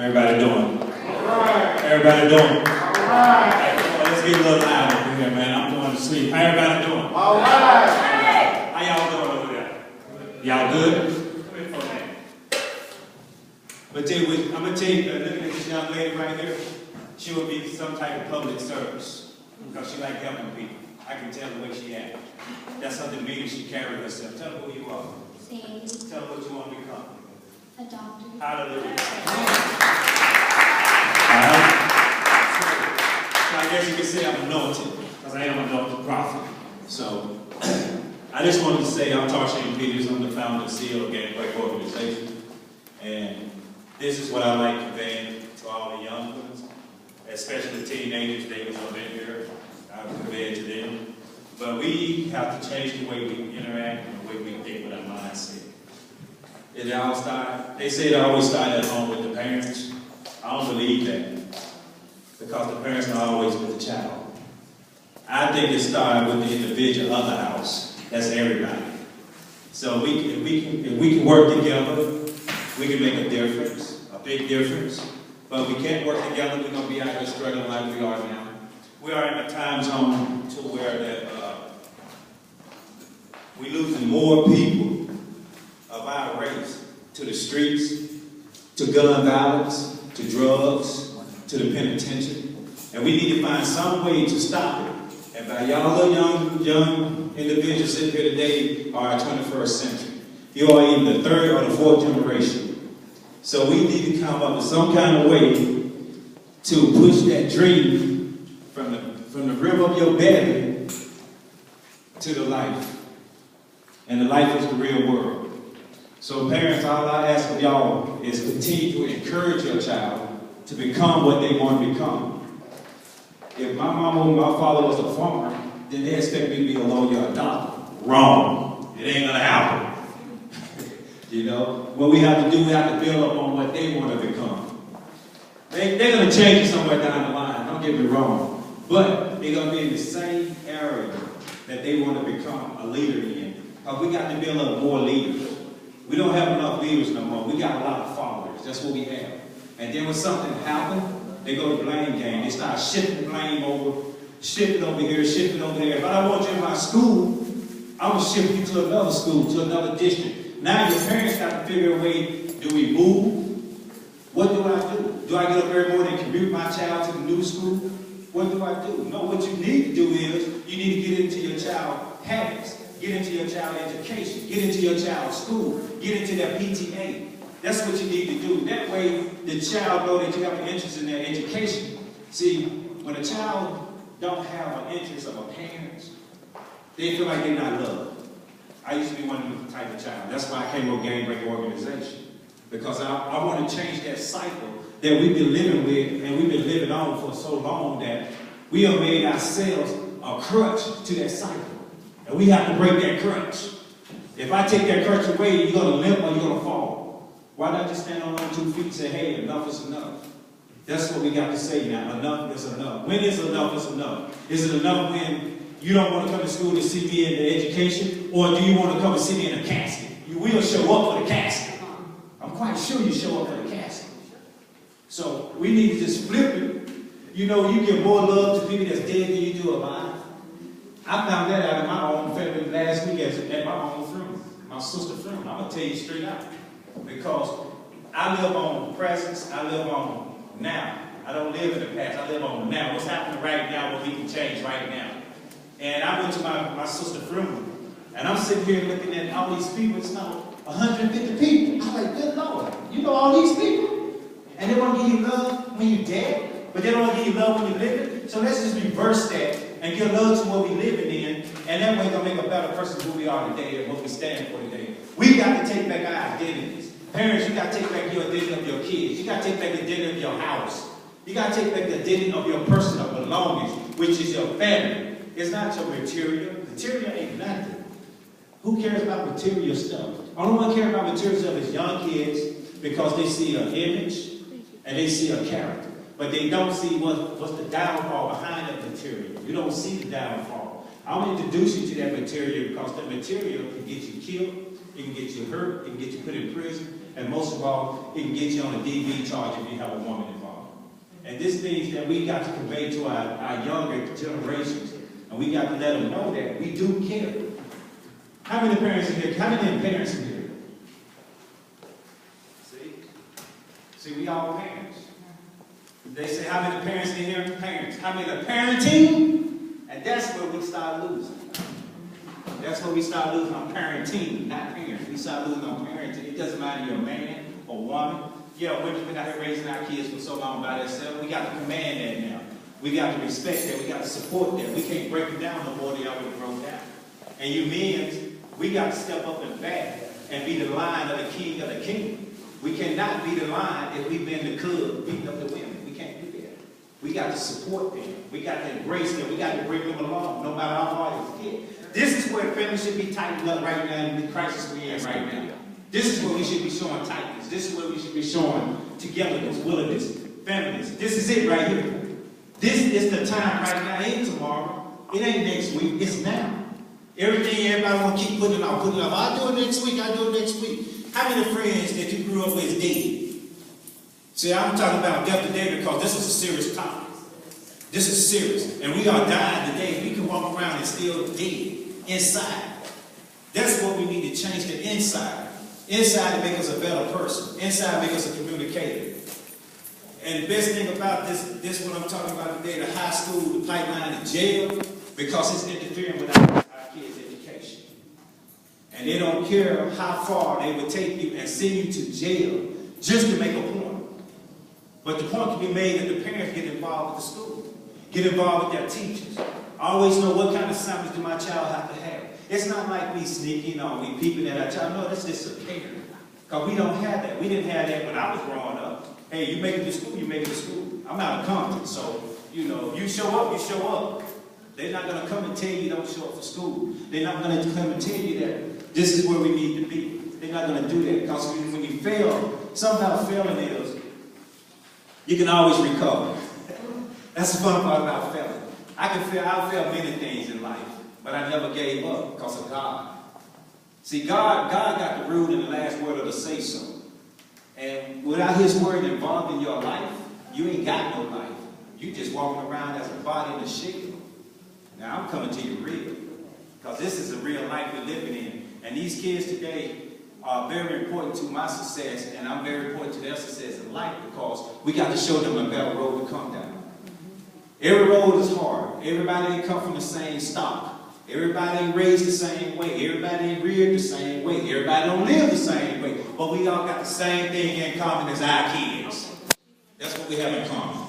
Everybody doing? Everybody doing? Let's get a little loud up in here, man. I'm going to sleep. How everybody doing? All right. How y'all doing over there? Y'all good? But I'm going to tell you, looking at this young lady right here, she will be some type of public service because she like helping people. I can tell the way she acts. That's how demeanor she carries herself. Tell her who you are. Sandy. Tell her what you want to become. A doctor. Hallelujah. Alright. So I guess you could say I'm anointed, because I am an anointed prophet. So I just wanted to say I'm Tarshan Peters. I'm the founder and CEO of GBO organization. And this is what I like conveying to all the young ones, especially the teenagers. They was up in here. I convey it to them. But we have to change the way we interact and the way we think with our mindset. It all start, they say it always started at home with the parents. I don't believe that, because the parents are always with the child. I think it started with the individual of the house. That's everybody. So if we can work together, we can make a difference, a big difference. But we can't work together, we're going to be out here struggling like we are now. We are in a time zone to where that we're losing more people of our race to the streets, to gun violence, to drugs, to the penitentiary. And we need to find some way to stop it. And by y'all little young individuals sitting here today are our 21st century. You are either the third or the fourth generation. So we need to come up with some kind of way to push that dream from the rim of your belly to the life. And the life is the real world. So parents, all I ask of y'all is continue to encourage your child to become what they want to become. If my mama and my father was a farmer, then they expect me to be a lawyer or a doctor. Wrong. It ain't gonna happen. You know, what we have to do, we have to build up on what they want to become. They're gonna change it somewhere down the line, don't get me wrong. But they're gonna be in the same area that they want to become a leader in. Because we got to build up more leaders. We don't have enough leaders no more. We got a lot of followers. That's what we have. And then when something happens, they go to blame game. They start shifting blame over, shifting over here, shifting over there. If I don't want you in my school, I'm going to shift you to another school, to another district. Now your parents got to figure a way, do we move? What do I do? Do I get up every morning and commute my child to the new school? What do I do? No, what you need to do is, you need to get into your child's habits. Get into your child's education. Get into your child's school. Get into their PTA. That's what you need to do. That way, the child knows that you have an interest in their education. See, when a child don't have an interest of a parent, they feel like they're not loved. I used to be one of the type of child. That's why I came with GBO organization. Because I want to change that cycle that we've been living with, and we've been living on for so long that we have made ourselves a crutch to that cycle. And we have to break that crutch. If I take that crutch away, you're going to limp or you're going to fall. Why not just stand on 2 feet and say, hey, enough is enough? That's what we got to say now. Enough is enough. When is enough is enough? Is it enough when you don't want to come to school to see me in the education? Or do you want to come and see me in a casket? You will show up for the casket. I'm quite sure you show up for the casket. So we need to just flip it. You know, you give more love to people that's dead than you do alive. I found that out in my own family last week at my own funeral, my sister's funeral. I'm going to tell you straight out. Because I live on presence, I live on now. I don't live in the past, I live on now. What's happening right now, what we can change right now. And I went to my sister's funeral, and I'm sitting here looking at all these people. It's not 150 people. I'm like, good Lord, you know all these people? And they want to give you love when you're dead, but they don't want to give you love when you're living. So let's just reverse that and give love to what we're living in, and that way we're going to make a better person who we are today and what we stand for today. We got to take back our identities. Parents, you got to take back your identity of your kids. You got to take back the identity of your house. You got to take back the identity of your personal belongings, which is your family. It's not your material. Material ain't nothing. Who cares about material stuff? Only one cares about material stuff is young kids, because they see an image and they see a character. But they don't see what's the downfall behind that material. You don't see the downfall. I want to introduce you to that material, because that material can get you killed, it can get you hurt, it can get you put in prison, And most of all, it can get you on a DV charge if you have a woman involved. And this things that we got to convey to our younger generations, and we got to let them know that we do care. How many parents in here? How many parents in here? See, we all parents. They say, how many parents in here? Parents. How many are parenting? And that's where we start losing. That's where we start losing on parenting, not parents. We start losing on parenting. It doesn't matter if you're a man or woman. Yeah, women's been out here raising our kids for so long by themselves. We got to command that now. We got to respect that. We got to support that. We can't break it down no more than y'all would have broke down. And you men, we got to step up and back and be the lion of the king of the kingdom. We cannot be the lion if we've been the cub beating up the women. We can't do that. We got to support them. We got to embrace them. We got to bring them along, no matter how hard it gets. This is where family should be tightened up right now in the crisis we're in right now. This is where we should be showing tightness. This is where we should be showing togetherness, willingness, feminist. This is it right here. This is the time right now. It ain't tomorrow. It ain't next week. It's now. Everything everybody want to keep putting it off, putting it off. I'll do it next week. I'll do it next week. How many friends that you grew up with is dead? See, I'm talking about death today because this is a serious topic. This is serious. And we are dying today. We can walk around and still dead inside. That's what we need to change the inside. Inside to make us a better person. Inside make us a communicator. And the best thing about this what I'm talking about today, the high school, the pipeline, the jail, because it's interfering with our kids' education. And they don't care how far they would take you and send you to jail just to make a point. But the point can be made that the parents get involved with the school, get involved with their teachers. Always know what kind of assignments do my child have to have. It's not like we sneaking or we peeping at our child. No, that's just a parent. Because we don't have that. We didn't have that when I was growing up. Hey, you make it to school, you make it to school. I'm out of Compton, so, you know, you show up, you show up. They're not going to come and tell you don't show up for school. They're not going to come and tell you that this is where we need to be. They're not going to do that because when you fail, somehow failing is, you can always recover. That's the fun part about failing. I failed many things in life, but I never gave up because of God. See, God got the rule in the last word of the say-so. And without his word involved in your life, you ain't got no life. You just walking around as a body in a shell. Now, I'm coming to you real, because this is a real life we're living in. And these kids today are very important to my success, and I'm very important to their success in life, because we got to show them a better road to come down. Every road is hard. Everybody ain't come from the same stock. Everybody ain't raised the same way. Everybody ain't reared the same way. Everybody don't live the same way. But we all got the same thing in common as our kids. That's what we have in common.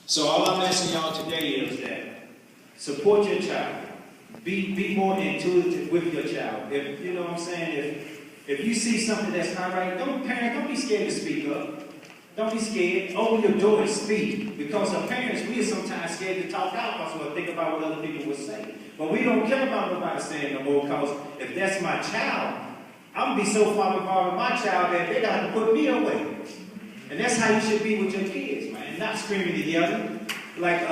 So all I'm asking y'all today is that support your child. Be more intuitive with your child. If you know what I'm saying, if you see something that's not right, don't be scared to speak up. Don't be scared. Open your door and speak. Because as parents, we are sometimes scared to talk out because we'll think about what other people would say. But we don't care about nobody saying no more, because if that's my child, I'm going to be so far involved with my child that they got to put me away. And that's how you should be with your kids, man. Not screaming together. Like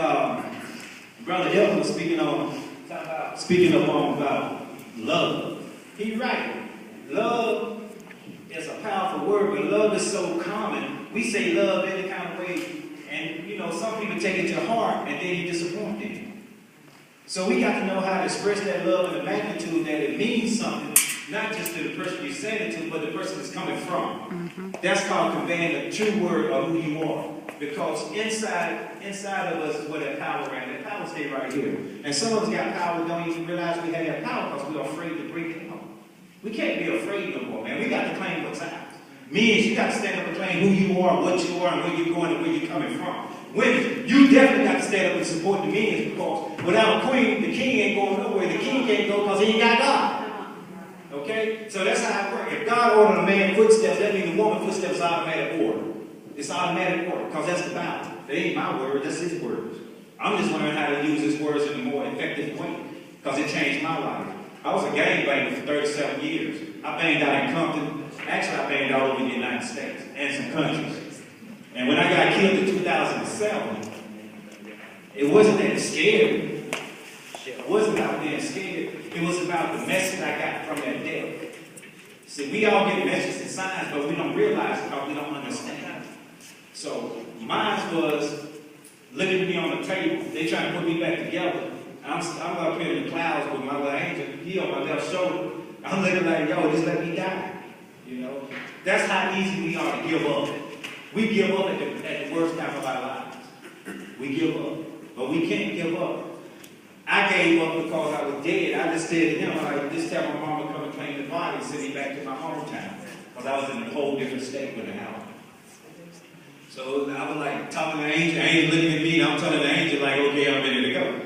Brother Hilton was speaking up on about love. He's right. Love is a powerful word, but love is so common. We say love any kind of way, and you know, some people take it to heart and then you disappoint them. So we got to know how to express that love in the magnitude that it means something, not just to the person you're saying it to, but the person it's coming from. That's called conveying the true word of who you are. Because inside of us is where that power is. That power stays right here. And some of us got power, don't even realize we have that power because we're afraid to break it home. We can't be afraid no more, man. We got to claim what's ours. Men, you got to stand up and claim who you are, what you are, and where you're going and where you're coming from. Women, you definitely got to stand up and support the men, because without a queen, the king ain't going nowhere. The king can't go because he ain't got God. Okay? So that's how it works. If God ordered a man's footsteps, that means the woman's footsteps is automatic order. It's automatic order, because that's the Bible. That ain't my word, that's his words. I'm just learning how to use his words in a more effective way, because it changed my life. I was a gangbanger for 37 years. I banged out in Compton. Actually, I banged all over the United States and some countries. And when I got killed in 2007, it wasn't that scary. It wasn't about being scared. It was about the message I got from that death. See, we all get messages and signs, but we don't realize it because we don't understand. So mine was looking at me on the table. They trying to put me back together. I'm up here in the clouds with my little angel. He on my left shoulder. I'm looking like, yo, just let me die. You know, that's how easy we are to give up. We give up at the worst time of our lives. We give up, but we can't give up. I gave up because I was dead. I just said to him, like, this time my mama come and claim the body and send me back to my hometown. Because I was in a whole different state with her house. So I was like talking to the angel looking at me, and I'm telling the angel, like, okay, I'm ready to go.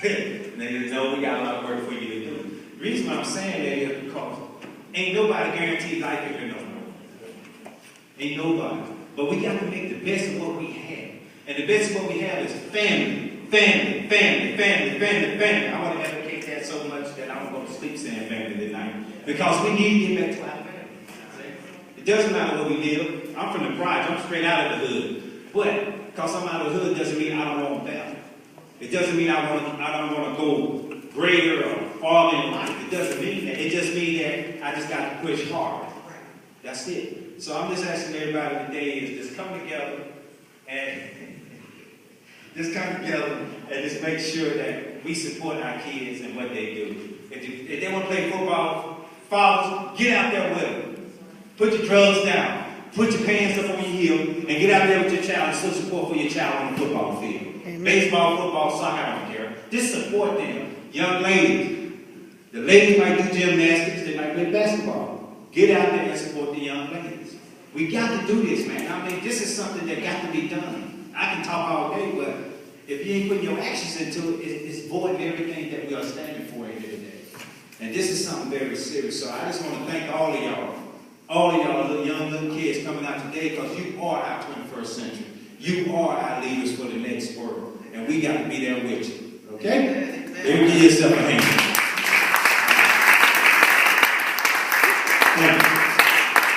And they just know we got a lot of work for you to do. The reason why I'm saying that is because ain't nobody guaranteed life if you don't know. Ain't nobody. But we got to make the best of what we have. And the best of what we have is family. Family, family, family, family, family. I want to advocate that so much that I'm going to sleep saying family tonight. Because we need to get back to our family. It doesn't matter where we live. I'm from the project. I'm straight out of the hood. But because I'm out of the hood doesn't mean I don't want that. It doesn't mean I don't want to go greater or farther in life. It doesn't mean that. It just means that I just got to push hard. That's it. So I'm just asking everybody today is just come together and just come together and just make sure that we support our kids and what they do. If they want to play football, fathers, get out there with them. Put your drugs down. Put your pants up on your heel and get out there with your child and show support for your child on the football field. Amen. Baseball, football, soccer, I don't care. Just support them. Young ladies. The ladies might do gymnastics. They might play basketball. Get out there and support the young ladies. We got to do this, man. I mean, this is something that got to be done. I can talk all day, but if you ain't putting your actions into it, it's voiding everything that we are standing for here today. And this is something very serious. So I just want to thank all of y'all little young kids coming out today, because you are our 21st century. You are our leaders for the next world. And we got to be there with you. Okay? Give yourself a hand. Thank you.